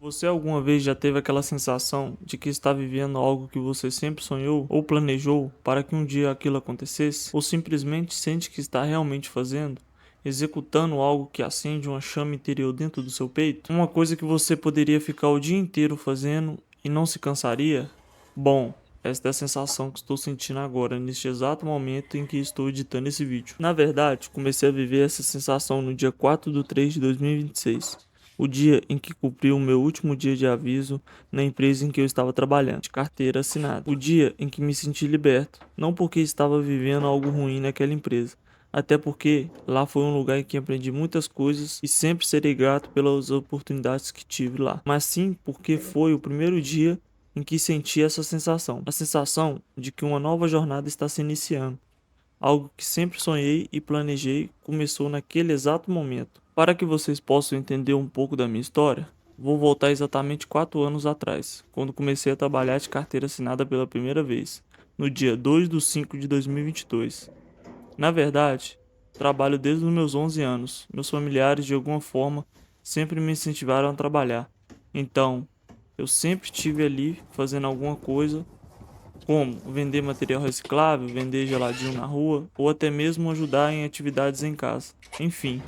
Você alguma vez já teve aquela sensação de que está vivendo algo que você sempre sonhou ou planejou para que um dia aquilo acontecesse? Ou simplesmente sente que está realmente fazendo? Executando algo que acende uma chama interior dentro do seu peito? Uma coisa que você poderia ficar o dia inteiro fazendo e não se cansaria? Bom, esta é a sensação que estou sentindo agora, neste exato momento em que estou editando esse vídeo. Na verdade, comecei a viver essa sensação no dia 4/3/2026. O dia em que cumpri o meu último dia de aviso na empresa em que eu estava trabalhando, de carteira assinada. O dia em que me senti liberto, não porque estava vivendo algo ruim naquela empresa, até porque lá foi um lugar em que aprendi muitas coisas e sempre serei grato pelas oportunidades que tive lá, mas sim porque foi o primeiro dia em que senti essa sensação, a sensação de que uma nova jornada está se iniciando. Algo que sempre sonhei e planejei começou naquele exato momento. Para que vocês possam entender um pouco da minha história, vou voltar exatamente 4 anos atrás, quando comecei a trabalhar de carteira assinada pela primeira vez, no dia 2/5/2022. Na verdade, trabalho desde os meus 11 anos. Meus familiares, de alguma forma, sempre me incentivaram a trabalhar. Então, eu sempre estive ali fazendo alguma coisa, como vender material reciclável, vender geladinho na rua ou até mesmo ajudar em atividades em casa. Enfim,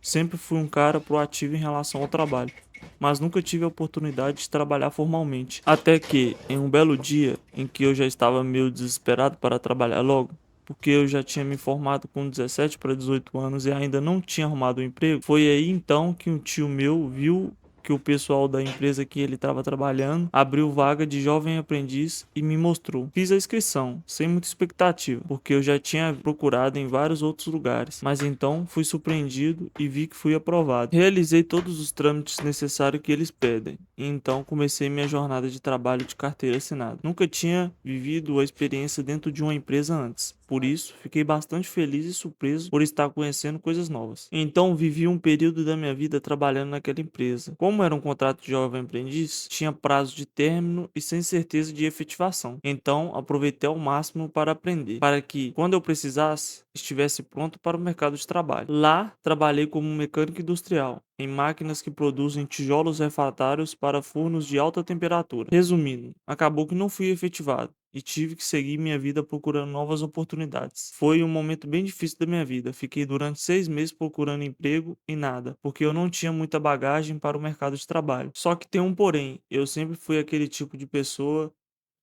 sempre fui um cara proativo em relação ao trabalho, mas nunca tive a oportunidade de trabalhar formalmente. Até que, em um belo dia em que eu já estava meio desesperado para trabalhar logo, porque eu já tinha me formado com 17 para 18 anos e ainda não tinha arrumado um emprego, foi aí então que um tio meu viu que o pessoal da empresa que ele estava trabalhando abriu vaga de jovem aprendiz e me mostrou. Fiz a inscrição, sem muita expectativa, porque eu já tinha procurado em vários outros lugares, mas então fui surpreendido e vi que fui aprovado. Realizei todos os trâmites necessários que eles pedem, e então comecei minha jornada de trabalho de carteira assinada. Nunca tinha vivido a experiência dentro de uma empresa antes. Por isso, fiquei bastante feliz e surpreso por estar conhecendo coisas novas. Então, vivi um período da minha vida trabalhando naquela empresa. Como era um contrato de jovem aprendiz, tinha prazo de término e sem certeza de efetivação. Então, aproveitei ao máximo para aprender, para que, quando eu precisasse, estivesse pronto para o mercado de trabalho. Lá, trabalhei como mecânico industrial, em máquinas que produzem tijolos refratários para fornos de alta temperatura. Resumindo, acabou que não fui efetivado e tive que seguir minha vida procurando novas oportunidades. Foi um momento bem difícil da minha vida. Fiquei durante 6 meses procurando emprego e nada, porque eu não tinha muita bagagem para o mercado de trabalho. Só que tem um porém, eu sempre fui aquele tipo de pessoa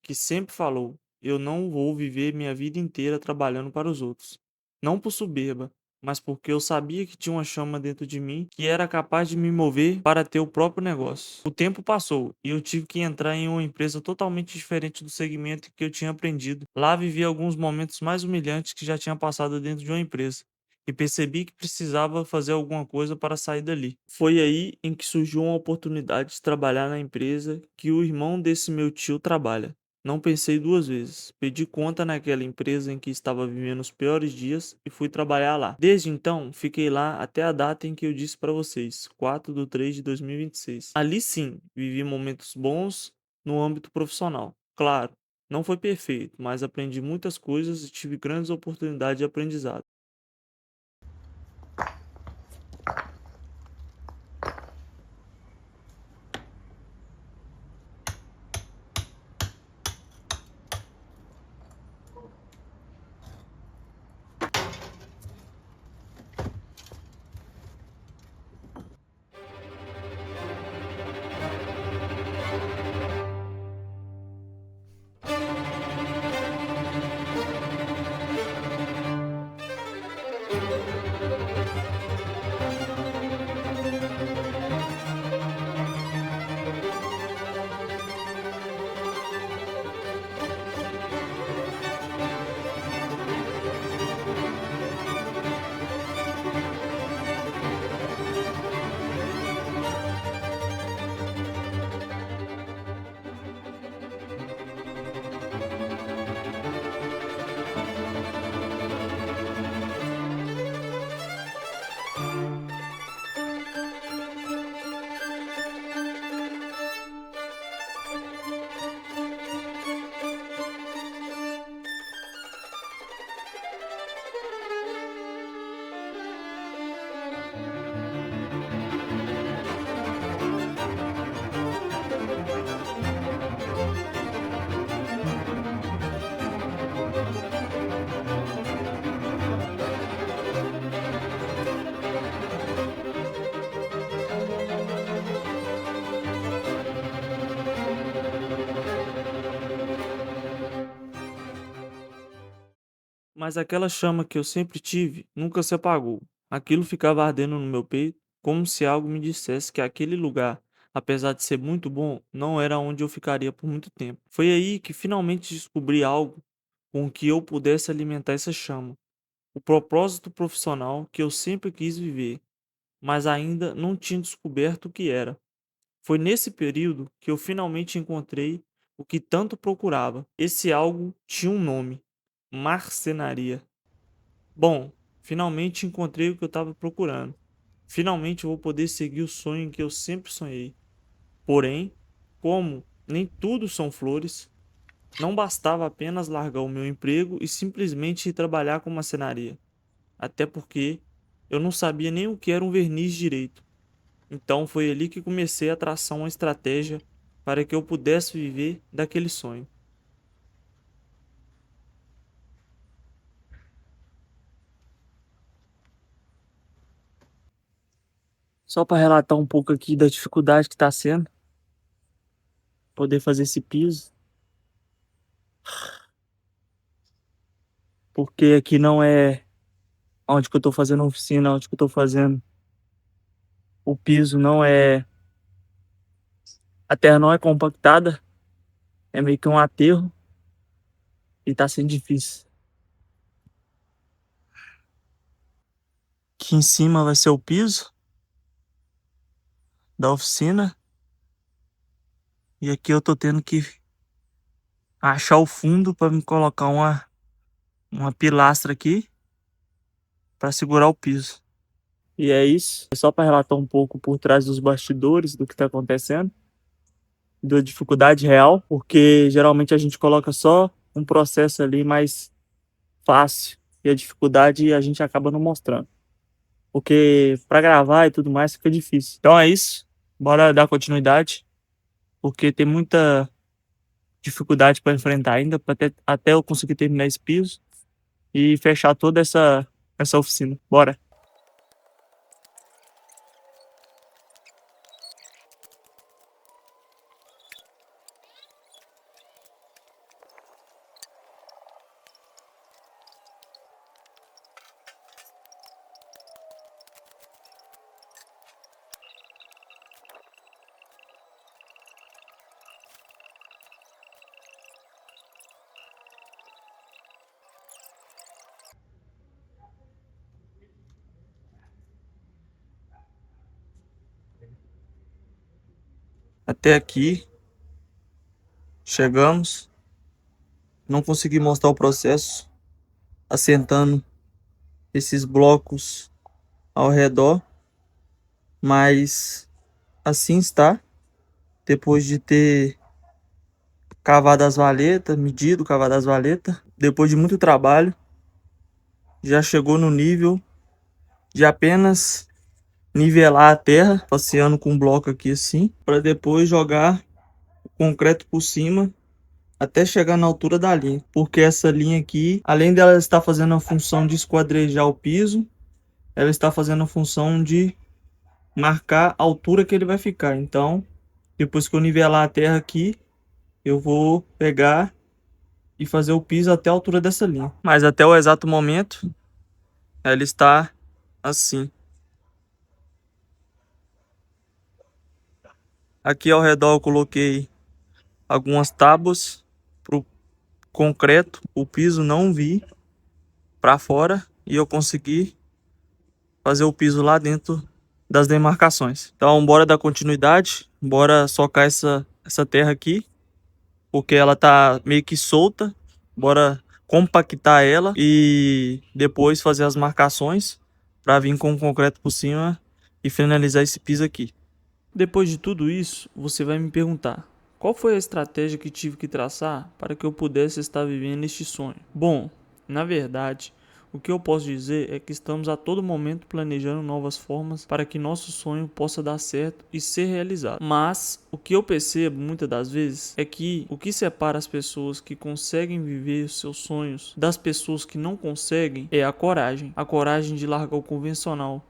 que sempre falou: eu não vou viver minha vida inteira trabalhando para os outros. Não por soberba, mas porque eu sabia que tinha uma chama dentro de mim que era capaz de me mover para ter o próprio negócio. O tempo passou e eu tive que entrar em uma empresa totalmente diferente do segmento que eu tinha aprendido. Lá vivi alguns momentos mais humilhantes que já tinha passado dentro de uma empresa. E percebi que precisava fazer alguma coisa para sair dali. Foi aí em que surgiu uma oportunidade de trabalhar na empresa que o irmão desse meu tio trabalha. Não pensei duas vezes. Pedi conta naquela empresa em que estava vivendo os piores dias e fui trabalhar lá. Desde então, fiquei lá até a data em que eu disse para vocês, 4/3/2026. Ali sim, vivi momentos bons no âmbito profissional. Claro, não foi perfeito, mas aprendi muitas coisas e tive grandes oportunidades de aprendizado. Mas aquela chama que eu sempre tive nunca se apagou. Aquilo ficava ardendo no meu peito, como se algo me dissesse que aquele lugar, apesar de ser muito bom, não era onde eu ficaria por muito tempo. Foi aí que finalmente descobri algo com que eu pudesse alimentar essa chama. O propósito profissional que eu sempre quis viver, mas ainda não tinha descoberto o que era. Foi nesse período que eu finalmente encontrei o que tanto procurava. Esse algo tinha um nome: marcenaria. Bom, finalmente encontrei o que eu estava procurando. Finalmente eu vou poder seguir o sonho que eu sempre sonhei. Porém, como nem tudo são flores, não bastava apenas largar o meu emprego e simplesmente ir trabalhar com marcenaria. Até porque eu não sabia nem o que era um verniz direito. Então foi ali que comecei a traçar uma estratégia para que eu pudesse viver daquele sonho. Só para relatar um pouco aqui da dificuldade que está sendo poder fazer esse piso, porque aqui não é onde que eu estou fazendo a oficina, onde que eu estou fazendo o piso, não é, a terra não é compactada, é meio que um aterro e está sendo difícil. Aqui em cima vai ser o piso da oficina e aqui eu tô tendo que achar o fundo para me colocar uma pilastra aqui para segurar o piso. E é isso. É só para relatar um pouco por trás dos bastidores do que está acontecendo, da dificuldade real, porque geralmente a gente coloca só um processo ali mais fácil e a dificuldade a gente acaba não mostrando, porque para gravar e tudo mais fica difícil. Então é isso. Bora dar continuidade, porque tem muita dificuldade para enfrentar ainda, para até eu conseguir terminar esse piso e fechar toda essa oficina. Bora. Até aqui chegamos. Não consegui mostrar o processo assentando esses blocos ao redor, mas assim está. Depois de ter cavado as valetas, medido, cavado as valetas, depois de muito trabalho, já chegou no nível de apenas nivelar a terra, passeando com um bloco aqui assim, para depois jogar o concreto por cima até chegar na altura da linha. Porque essa linha aqui, além dela estar fazendo a função de esquadrejar o piso, ela está fazendo a função de marcar a altura que ele vai ficar. Então, depois que eu nivelar a terra aqui, eu vou pegar e fazer o piso até a altura dessa linha. Mas até o exato momento, ela está assim. Aqui ao redor eu coloquei algumas tábuas para o concreto, o piso não vir para fora e eu consegui fazer o piso lá dentro das demarcações. Então, bora dar continuidade, bora socar essa terra aqui, porque ela tá meio que solta. Bora compactar ela e depois fazer as marcações para vir com o concreto por cima e finalizar esse piso aqui. Depois de tudo isso, você vai me perguntar: qual foi a estratégia que tive que traçar para que eu pudesse estar vivendo este sonho? Bom, na verdade, o que eu posso dizer é que estamos a todo momento planejando novas formas para que nosso sonho possa dar certo e ser realizado. Mas o que eu percebo muitas das vezes é que o que separa as pessoas que conseguem viver os seus sonhos das pessoas que não conseguem é a coragem de largar o convencional,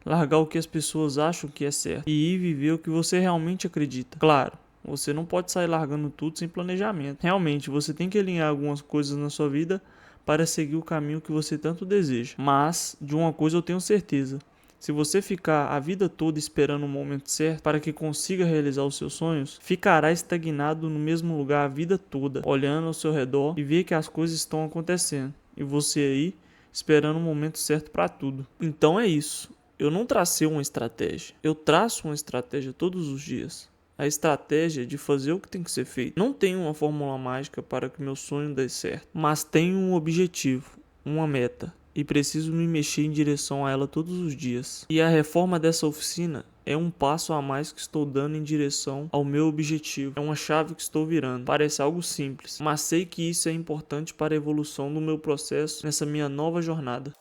largar o que as pessoas acham que é certo e ir viver o que você realmente acredita. Claro, você não pode sair largando tudo sem planejamento. Realmente, você tem que alinhar algumas coisas na sua vida para seguir o caminho que você tanto deseja. Mas, de uma coisa eu tenho certeza. Se você ficar a vida toda esperando o momento certo para que consiga realizar os seus sonhos, ficará estagnado no mesmo lugar a vida toda, olhando ao seu redor e ver que as coisas estão acontecendo. E você aí, esperando o momento certo para tudo. Então é isso. Eu não tracei uma estratégia. Eu traço uma estratégia todos os dias. A estratégia de fazer o que tem que ser feito. Não tenho uma fórmula mágica para que meu sonho dê certo, mas tenho um objetivo, uma meta, e preciso me mexer em direção a ela todos os dias. E a reforma dessa oficina é um passo a mais que estou dando em direção ao meu objetivo. É uma chave que estou virando. Parece algo simples, mas sei que isso é importante para a evolução do meu processo nessa minha nova jornada.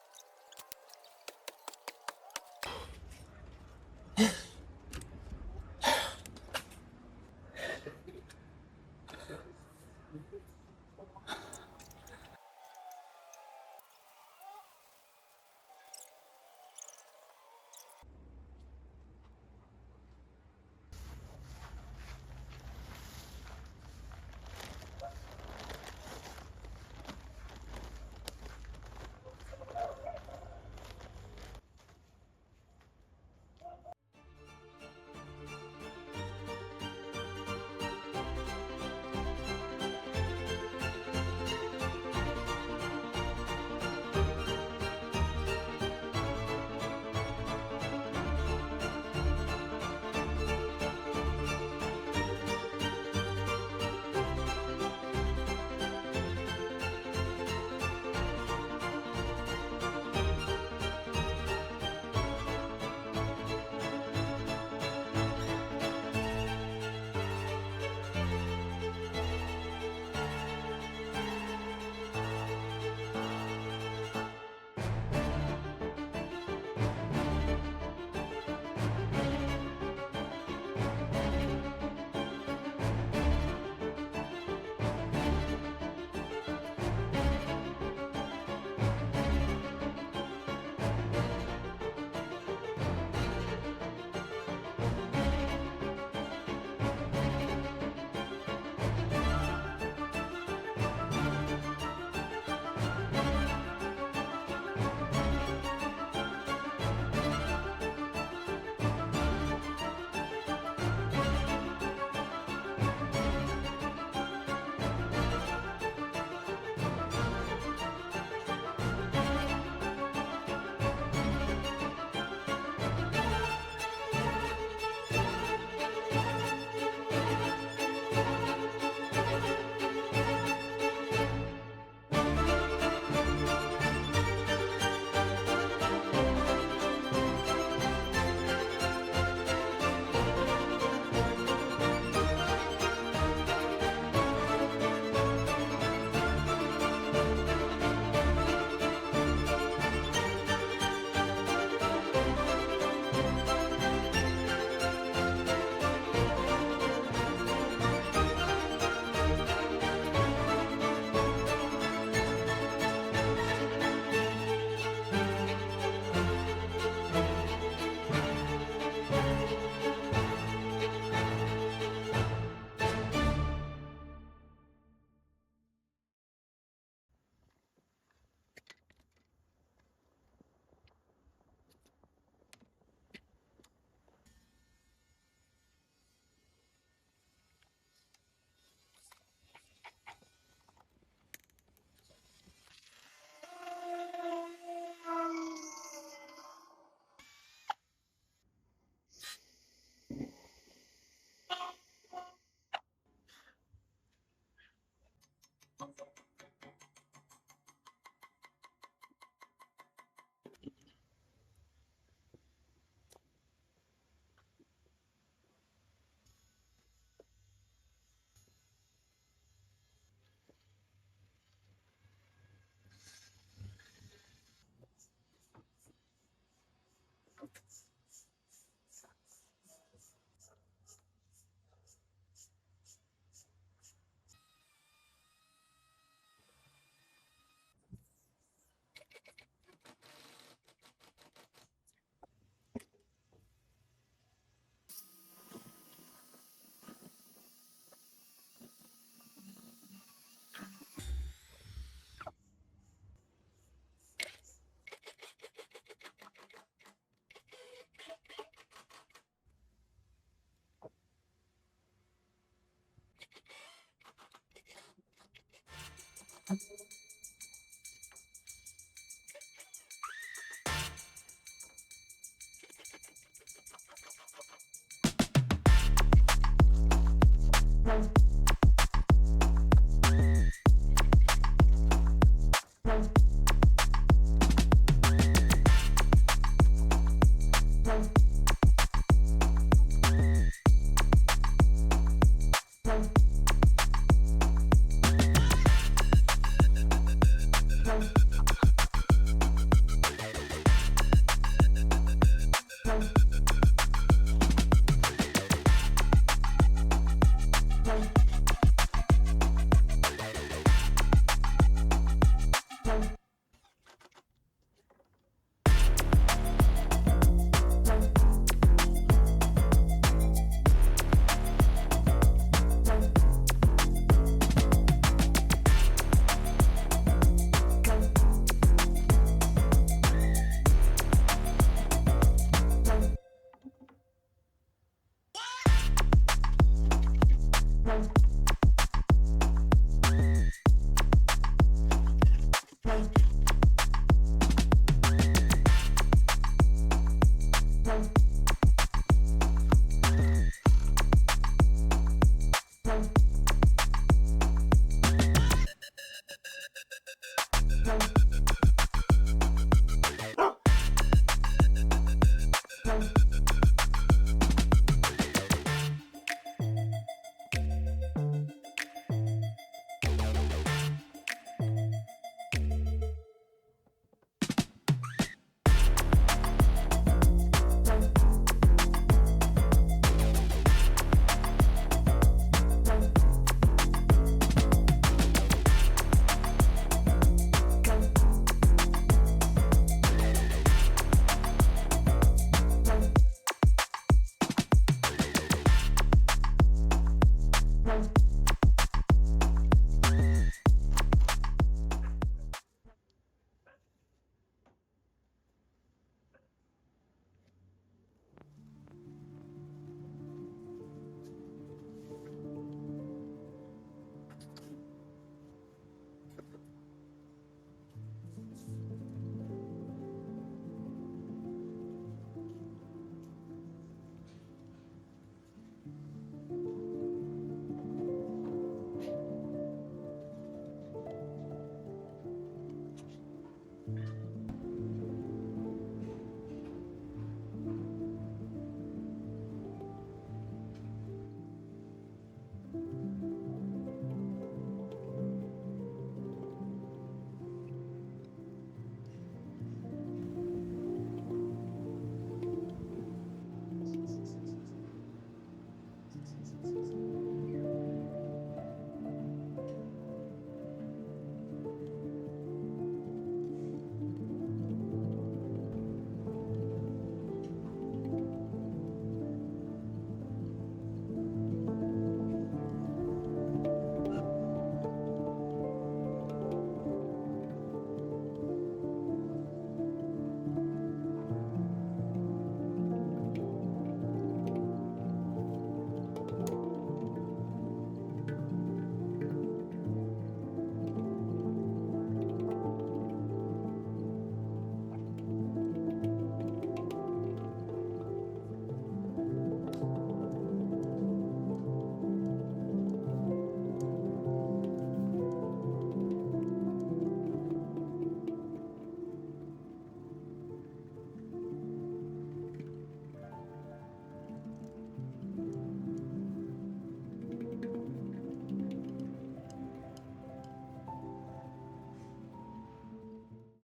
Bye.